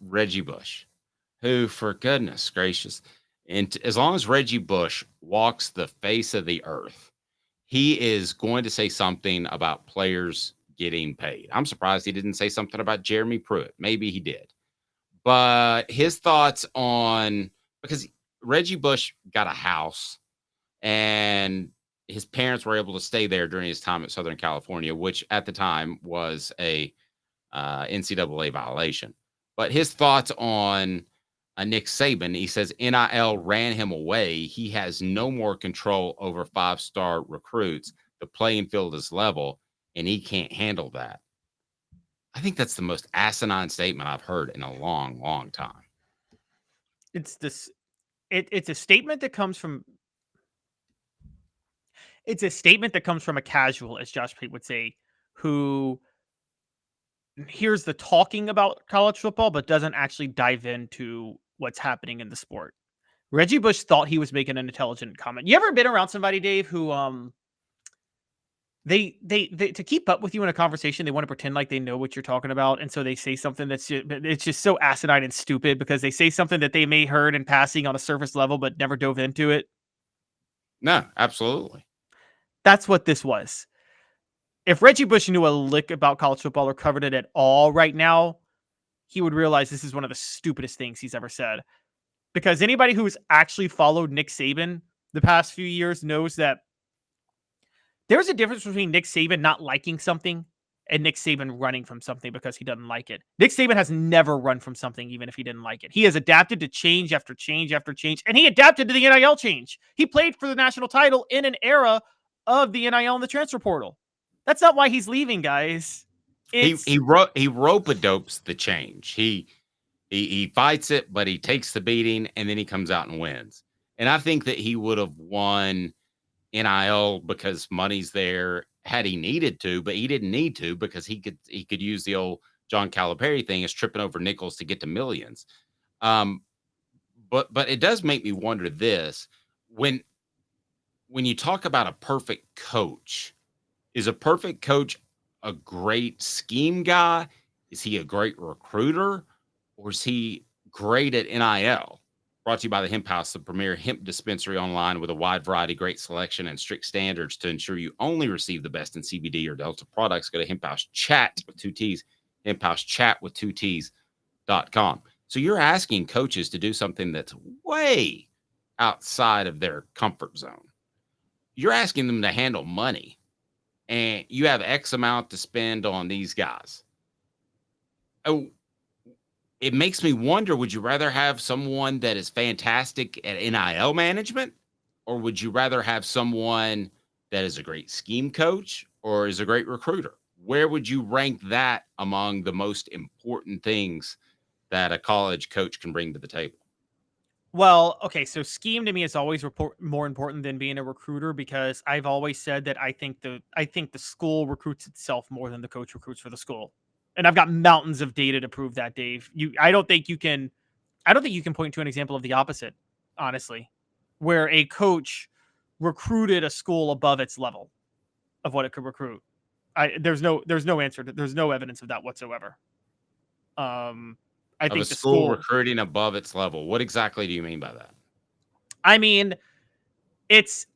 Reggie Bush, who, for goodness gracious, and as long as Reggie Bush walks the face of the earth, he is going to say something about players getting paid. I'm surprised he didn't say something about Jeremy Pruitt. Maybe he did. But his thoughts on, because Reggie Bush got a house and his parents were able to stay there during his time at Southern California, which at the time was a NCAA violation. But his thoughts on Nick Saban, he says NIL ran him away. He has no more control over 5-star recruits. The playing field is level, and he can't handle that. I think that's the most asinine statement I've heard in a long, long time. It's a statement that comes from a casual, as Josh Pate would say, who hears the talking about college football, but doesn't actually dive into what's happening in the sport. Reggie Bush thought he was making an intelligent comment. You ever been around somebody, Dave, who they to keep up with you in a conversation, they want to pretend like they know what you're talking about, and so they say something it's just so asinine and stupid because they say something that they may heard in passing on a surface level but never dove into it? No, absolutely. That's what this was. If Reggie Bush knew a lick about college football or covered it at all right now, he would realize this is one of the stupidest things he's ever said. Because anybody who's actually followed Nick Saban the past few years knows that there's a difference between Nick Saban not liking something and Nick Saban running from something because he doesn't like it. Nick Saban has never run from something even if he didn't like it. He has adapted to change after change after change, and he adapted to the NIL change. He played for the national title in an era of the NIL and the transfer portal. That's not why he's leaving, guys. He rope-a-dopes the change. He fights it, but he takes the beating, and then he comes out and wins. And I think that he would have won NIL because money's there had he needed to, but he didn't need to because he could use the old John Calipari thing as tripping over nickels to get to millions. But it does make me wonder this: when you talk about a perfect coach, is a perfect coach a great scheme guy? Is he a great recruiter? Or is he great at NIL? Brought to you by the Hemp House, the premier hemp dispensary online with a wide variety, great selection, and strict standards to ensure you only receive the best in CBD or Delta products. Go to Hemp House Chat with 2 T's, Hemp House Chat with 2 T's.com. So you're asking coaches to do something that's way outside of their comfort zone. You're asking them to handle money, and you have X amount to spend on these guys. Oh, it makes me wonder, would you rather have someone that is fantastic at NIL management, or would you rather have someone that is a great scheme coach or is a great recruiter? Where would you rank that among the most important things that a college coach can bring to the table? Well, okay, so scheme to me is always more important than being a recruiter because I've always said that I think the school recruits itself more than the coach recruits for the school. And I've got mountains of data to prove that, Dave. I don't think you can point to an example of the opposite, honestly, where a coach recruited a school above its level of what it could recruit. There's no answer. There's no evidence of that whatsoever. I think the school recruiting above its level. What exactly do you mean by that? I mean, its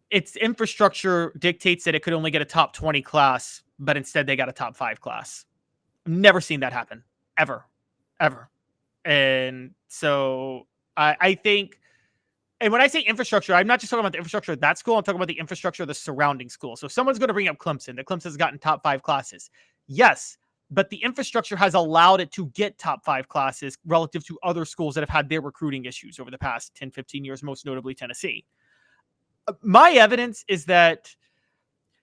infrastructure dictates that it could only get a top 20 class, but instead they got a top 5 class. I've never seen that happen, ever. And so I think, and when I say infrastructure, I'm not just talking about the infrastructure of that school. I'm talking about the infrastructure of the surrounding school. So if someone's going to bring up Clemson, that Clemson's gotten top 5 classes. Yes, but the infrastructure has allowed it to get top 5 classes relative to other schools that have had their recruiting issues over the past 10, 15 years, most notably Tennessee. My evidence is that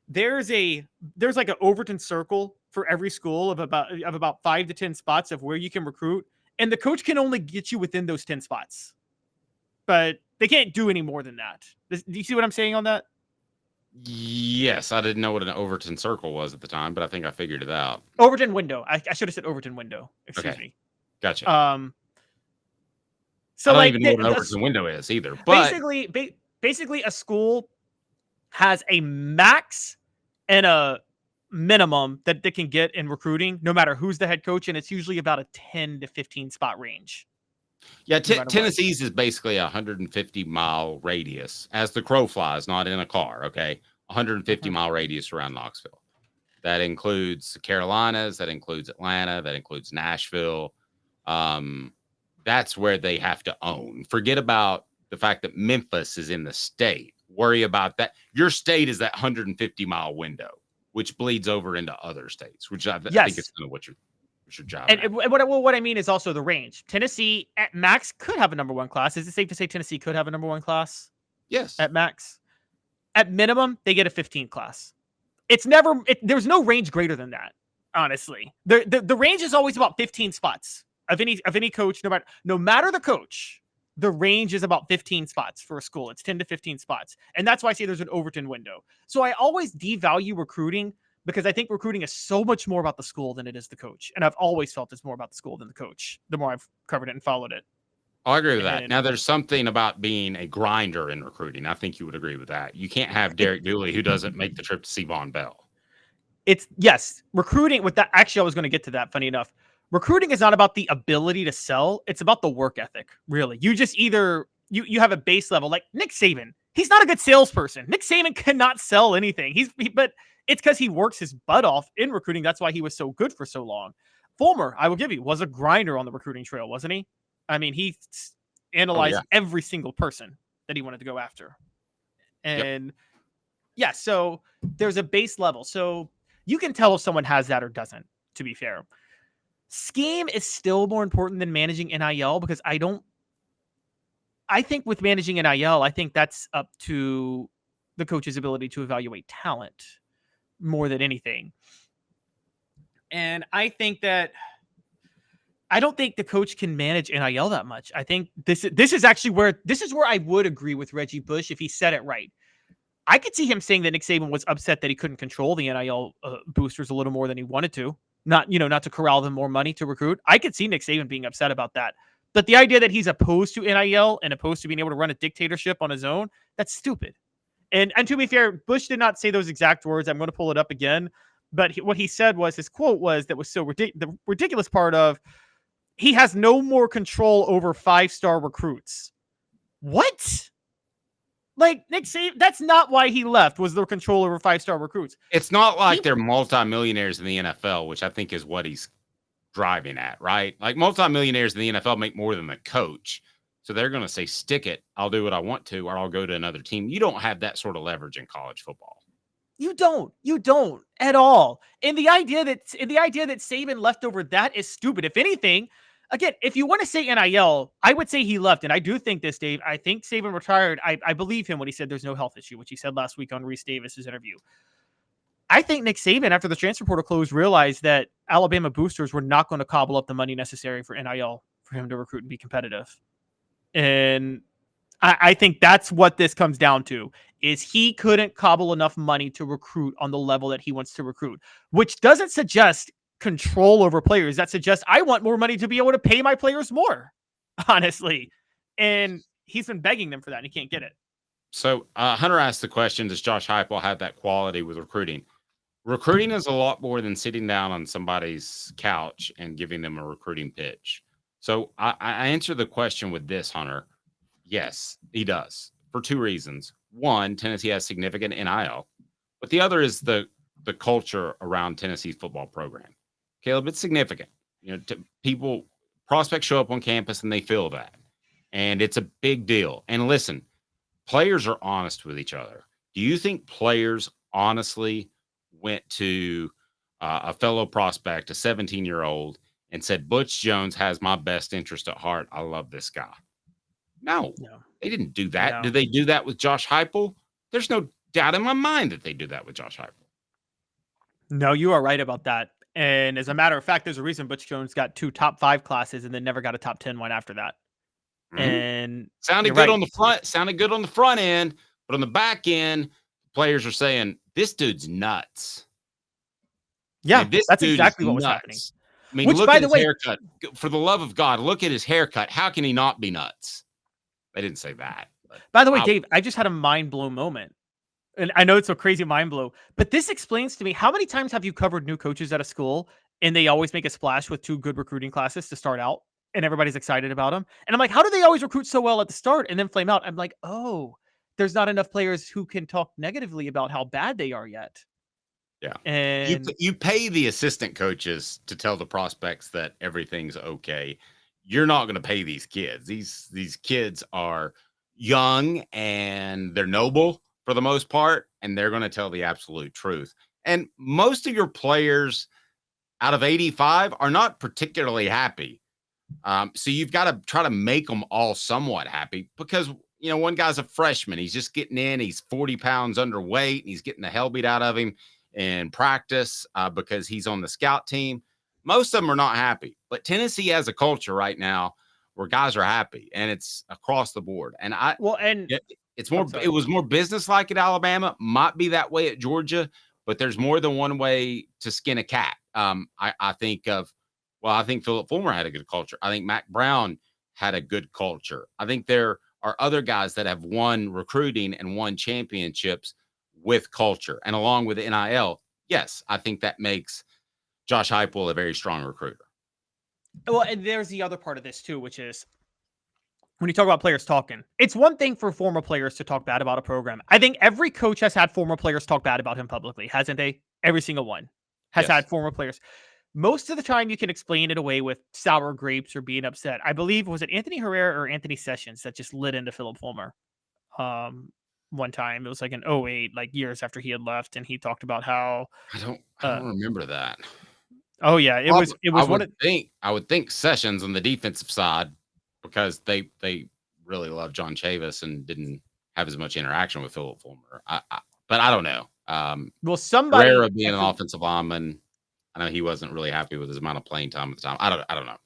there's like an Overton circle for every school of about 5 to 10 spots of where you can recruit, and the coach can only get you within those 10 spots, but they can't do any more than that. Do you see what I'm saying on that? Yes, I didn't know what an Overton circle was at the time, but I think I figured it out. Overton window. I should have said Overton window. Excuse me. Gotcha. So I don't even know what an Overton window is either. But basically, a school has a max and a minimum that they can get in recruiting, no matter who's the head coach, and it's usually about a 10 to 15 spot range. Yeah, No matter what. Tennessee's is basically a 150-mile radius, as the crow flies, not in a car, okay? 150-mile radius around Knoxville. That includes the Carolinas, that includes Atlanta, that includes Nashville. That's where they have to own. Forget about the fact that Memphis is in the state. Worry about that. Your state is that 150-mile window, which bleeds over into other states, which I think is kind of what your job. And what I mean is also the range. Tennessee at max could have a number one class. Is it safe to say Tennessee could have a number one class? Yes. At max. At minimum, they get a 15 class. It's never. There's no range greater than that. Honestly, the range is always about 15 spots of any coach. No matter the coach, the range is about 15 spots for a school. It's 10 to 15 spots, and that's why I say there's an Overton window. So I always devalue recruiting because I think recruiting is so much more about the school than it is the coach, and I've always felt it's more about the school than the coach. The more I've covered it and followed it. I agree with that. Now, there's something about being a grinder in recruiting. I think you would agree with that. You can't have Derek Dooley who doesn't make the trip to see Von Bell. Yes, recruiting with that. Actually, I was going to get to that. Funny enough, recruiting is not about the ability to sell. It's about the work ethic. Really, you just either you have a base level like Nick Saban. He's not a good salesperson. Nick Saban cannot sell anything. But it's because he works his butt off in recruiting. That's why he was so good for so long. Fulmer, I will give you, was a grinder on the recruiting trail, wasn't he? I mean, he analyzed every single person that he wanted to go after. And so there's a base level. So you can tell if someone has that or doesn't, to be fair. Scheme is still more important than managing NIL because I think with managing NIL, I think that's up to the coach's ability to evaluate talent more than anything. And I think that I don't think the coach can manage NIL that much. I think this is actually where I would agree with Reggie Bush if he said it right. I could see him saying that Nick Saban was upset that he couldn't control the NIL boosters a little more than he wanted to, not to corral them more money to recruit. I could see Nick Saban being upset about that. But the idea that he's opposed to NIL and opposed to being able to run a dictatorship on his own, that's stupid. And to be fair, Bush did not say those exact words. I'm going to pull it up again. But what he said was, his quote was, that was so the ridiculous part of, he has no more control over 5-star recruits. What? Like Nick Saban, that's not why he left, was the control over 5-star recruits. It's not like they're multimillionaires in the NFL, which I think is what he's driving at, right? Like multimillionaires in the NFL make more than the coach. So they're going to say, stick it. I'll do what I want to, or I'll go to another team. You don't have that sort of leverage in college football. You don't at all. And the idea that Saban left over that is stupid. If anything, again, if you want to say NIL, I would say he left. And I do think this, Dave. I think Saban retired. I believe him when he said there's no health issue, which he said last week on Reese Davis's interview. I think Nick Saban, after the transfer portal closed, realized that Alabama boosters were not going to cobble up the money necessary for NIL for him to recruit and be competitive. And I think that's what this comes down to, is he couldn't cobble enough money to recruit on the level that he wants to recruit, which doesn't suggest control over players. That suggests I want more money to be able to pay my players more, honestly. And he's been begging them for that, and he can't get it. So Hunter asked the question, does Josh Heupel have that quality with recruiting? Recruiting is a lot more than sitting down on somebody's couch and giving them a recruiting pitch. So I answer the question with this, Hunter. Yes, he does, for two reasons. One, Tennessee has significant NIL, but the other is the culture around Tennessee's football program. Caleb, it's significant. Prospects show up on campus and they feel that. And it's a big deal. And listen, players are honest with each other. Do you think players honestly went to a fellow prospect, a 17-year-old, and said, Butch Jones has my best interest at heart. I love this guy? No, they didn't do that. No. Did they do that with Josh Heupel? There's no doubt in my mind that they do that with Josh Heupel. No, you are right about that. And as a matter of fact, there's a reason Butch Jones got 2 top 5 classes and then never got a top 10 one after that. Mm-hmm. And sounded good on the front end, but on the back end, players are saying, this dude's nuts. Yeah, that's exactly what was happening. I mean, look at his haircut. For the love of God, look at his haircut. How can he not be nuts? They didn't say that. By the way, Dave, I just had a mind blown moment. and I know it's a crazy mind blow, but this explains to me how many times have you covered new coaches at a school and they always make a splash with 2 good recruiting classes to start out and everybody's excited about them. And I'm like, how do they always recruit so well at the start and then flame out? I'm like, oh, there's not enough players who can talk negatively about how bad they are yet. Yeah. And You pay the assistant coaches to tell the prospects that everything's okay. You're not going to pay these kids. These kids are young and they're noble for the most part, and they're going to tell the absolute truth. And most of your players out of 85 are not particularly happy. So you've got to try to make them all somewhat happy because, one guy's a freshman. He's just getting in. He's 40 pounds underweight, and he's getting the hell beat out of him in practice because he's on the scout team. Most of them are not happy. But Tennessee has a culture right now where guys are happy, and it's across the board. And it's more. It was more business-like at Alabama. Might be that way at Georgia, but there's more than one way to skin a cat. I think Philip Fulmer had a good culture. I think Mac Brown had a good culture. I think there are other guys that have won recruiting and won championships with culture. And along with NIL, yes, I think that makes Josh Heupel a very strong recruiter. Well, and there's the other part of this too, which is when you talk about players talking, it's one thing for former players to talk bad about a program. I think every coach has had former players talk bad about him publicly, hasn't they? Every single one has had former players. Most of the time, you can explain it away with sour grapes or being upset. I believe, was it Anthony Herrera or Anthony Sessions that just lit into Philip Fulmer one time? It was like in 08, like years after he had left, and he talked about how I don't remember that. Oh yeah, it was I would think Sessions on the defensive side because they really loved John Chavis and didn't have as much interaction with Philip Fulmer. But I don't know. Well, somebody Herrera being an offensive lineman, I know he wasn't really happy with his amount of playing time at the time. I don't know.